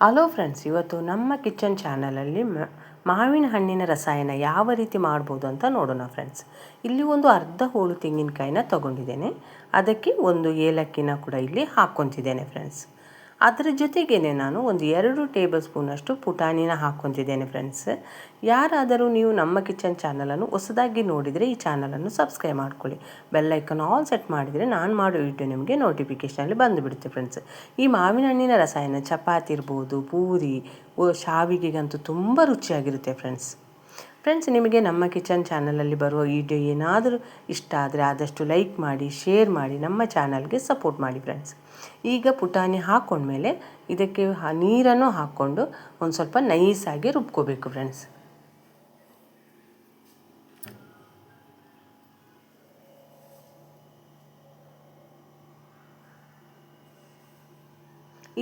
Hello friends, ಇವತ್ತು ನಮ್ಮ kitchen ಚಾನಲಲ್ಲಿ ಮಾವಿನ ಹಣ್ಣಿನ ರಸಾಯನ ಯಾವ ರೀತಿ ಮಾಡ್ಬೋದು ಅಂತ ನೋಡೋಣ ಫ್ರೆಂಡ್ಸ್. ಇಲ್ಲಿ ಒಂದು ಅರ್ಧ ಹೋಳು ತೆಂಗಿನಕಾಯಿನ ತೊಗೊಂಡಿದ್ದೇನೆ. ಅದಕ್ಕೆ ಒಂದು ಏಲಕ್ಕಿನ ಕೂಡ ಇಲ್ಲಿ ಹಾಕ್ಕೊತಿದ್ದೇನೆ ಫ್ರೆಂಡ್ಸ್. ಅದರ ಜೊತೆಗೇ ನಾನು ಒಂದು 2 ಟೇಬಲ್ ಸ್ಪೂನಷ್ಟು ಪುಟಾಣಿನ ಹಾಕ್ಕೊತಿದ್ದೇನೆ ಫ್ರೆಂಡ್ಸ್. ಯಾರಾದರೂ ನೀವು ನಮ್ಮ ಕಿಚನ್ ಚಾನಲನ್ನು ಹೊಸದಾಗಿ ನೋಡಿದರೆ ಈ ಚಾನಲನ್ನು ಸಬ್ಸ್ಕ್ರೈಬ್ ಮಾಡ್ಕೊಳ್ಳಿ. ಬೆಲ್ಲೈಕನ್ ಆಲ್ ಸೆಟ್ ಮಾಡಿದರೆ ನಾನು ಮಾಡೋ ವಿಡಿಯೋ ನಿಮಗೆ ನೋಟಿಫಿಕೇಷನಲ್ಲಿ ಬಂದುಬಿಡುತ್ತೆ ಫ್ರೆಂಡ್ಸ್. ಈ ಮಾವಿನ ಹಣ್ಣಿನ ರಸಾಯನ ಚಪಾತಿ ಇರ್ಬೋದು, ಪೂರಿ, ಶಾವಿಗೆಗಂತೂ ತುಂಬ ರುಚಿಯಾಗಿರುತ್ತೆ ಫ್ರೆಂಡ್ಸ್. ನಿಮಗೆ ನಮ್ಮ ಕಿಚನ್ ಚಾನಲಲ್ಲಿ ಬರುವ ವಿಡಿಯೋ ಏನಾದರೂ ಇಷ್ಟ ಆದರೆ ಆದಷ್ಟು ಲೈಕ್ ಮಾಡಿ, ಶೇರ್ ಮಾಡಿ, ನಮ್ಮ ಚಾನಲ್ಗೆ ಸಪೋರ್ಟ್ ಮಾಡಿ ಫ್ರೆಂಡ್ಸ್. ಈಗ ಪುಟಾಣಿ ಹಾಕ್ಕೊಂಡ್ಮೇಲೆ ಇದಕ್ಕೆ ನೀರನ್ನು ಹಾಕ್ಕೊಂಡು ಒಂದು ಸ್ವಲ್ಪ ನೈಸಾಗಿ ರುಬ್ಕೋಬೇಕು ಫ್ರೆಂಡ್ಸ್.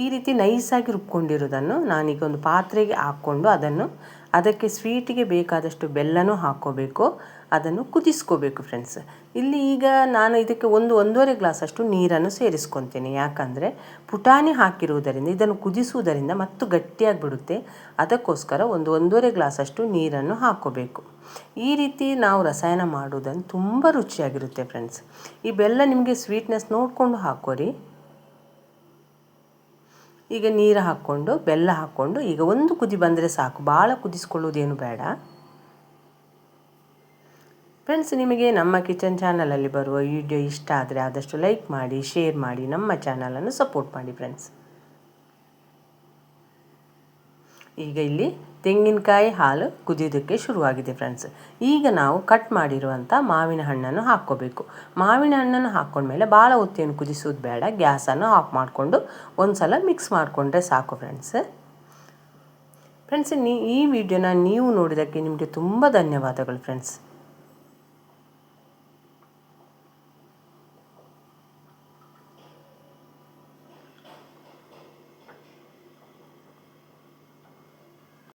ಈ ರೀತಿ ನೈಸಾಗಿ ರುಬ್ಕೊಂಡಿರೋದನ್ನು ನಾನೀಗ ಒಂದು ಪಾತ್ರೆಗೆ ಹಾಕ್ಕೊಂಡು ಅದಕ್ಕೆ ಸ್ವೀಟಿಗೆ ಬೇಕಾದಷ್ಟು ಬೆಲ್ಲನೂ ಹಾಕ್ಕೋಬೇಕು, ಅದನ್ನು ಕುದಿಸ್ಕೋಬೇಕು ಫ್ರೆಂಡ್ಸ್. ಇಲ್ಲಿ ಈಗ ನಾನು ಇದಕ್ಕೆ 1-1.5 ಗ್ಲಾಸಷ್ಟು ನೀರನ್ನು ಸೇರಿಸ್ಕೊತೀನಿ. ಯಾಕಂದರೆ ಪುಟಾಣಿ ಹಾಕಿರುವುದರಿಂದ ಇದನ್ನು ಕುದಿಸುವುದರಿಂದ ಮತ್ತು ಗಟ್ಟಿಯಾಗಿಬಿಡುತ್ತೆ. ಅದಕ್ಕೋಸ್ಕರ 1-1.5 ಗ್ಲಾಸಷ್ಟು ನೀರನ್ನು ಹಾಕ್ಕೋಬೇಕು. ಈ ರೀತಿ ನಾವು ರಸಾಯನ ಮಾಡೋದನ್ನು ತುಂಬ ರುಚಿಯಾಗಿರುತ್ತೆ ಫ್ರೆಂಡ್ಸ್. ಈ ಬೆಲ್ಲ ನಿಮಗೆ ಸ್ವೀಟ್ನೆಸ್ ನೋಡಿಕೊಂಡು ಹಾಕ್ಕೋರಿ. ಈಗ ನೀರು ಹಾಕ್ಕೊಂಡು ಬೆಲ್ಲ ಹಾಕ್ಕೊಂಡು ಈಗ ಒಂದು ಕುದಿ ಬಂದರೆ ಸಾಕು, ಭಾಳ ಕುದಿಸ್ಕೊಳ್ಳೋದೇನು ಬೇಡ ಫ್ರೆಂಡ್ಸ್. ನಿಮಗೆ ನಮ್ಮ ಕಿಚನ್ ಚಾನಲಲ್ಲಿ ಬರುವ ವಿಡಿಯೋ ಇಷ್ಟ ಆದರೆ ಆದಷ್ಟು ಲೈಕ್ ಮಾಡಿ, ಶೇರ್ ಮಾಡಿ, ನಮ್ಮ ಚಾನಲನ್ನು ಸಪೋರ್ಟ್ ಮಾಡಿ ಫ್ರೆಂಡ್ಸ್. ಈಗ ಇಲ್ಲಿ ತೆಂಗಿನಕಾಯಿ ಹಾಲು ಕುದಿಯೋದಕ್ಕೆ ಶುರುವಾಗಿದೆ ಫ್ರೆಂಡ್ಸ್. ಈಗ ನಾವು ಕಟ್ ಮಾಡಿರುವಂಥ ಮಾವಿನ ಹಣ್ಣನ್ನು ಹಾಕ್ಕೋಬೇಕು. ಮಾವಿನ ಹಣ್ಣನ್ನು ಹಾಕ್ಕೊಂಡ್ಮೇಲೆ ಭಾಳ ಹೊತ್ತೇನು ಕುದಿಸೋದು ಬೇಡ, ಗ್ಯಾಸನ್ನು ಆಫ್ ಮಾಡಿಕೊಂಡು ಒಂದು ಸಲ ಮಿಕ್ಸ್ ಮಾಡಿಕೊಂಡ್ರೆ ಸಾಕು ಫ್ರೆಂಡ್ಸ್. ಈ ವಿಡಿಯೋನ ನೀವು ನೋಡಿದ್ದಕ್ಕೆ ನಿಮಗೆ ತುಂಬ ಧನ್ಯವಾದಗಳು ಫ್ರೆಂಡ್ಸ್.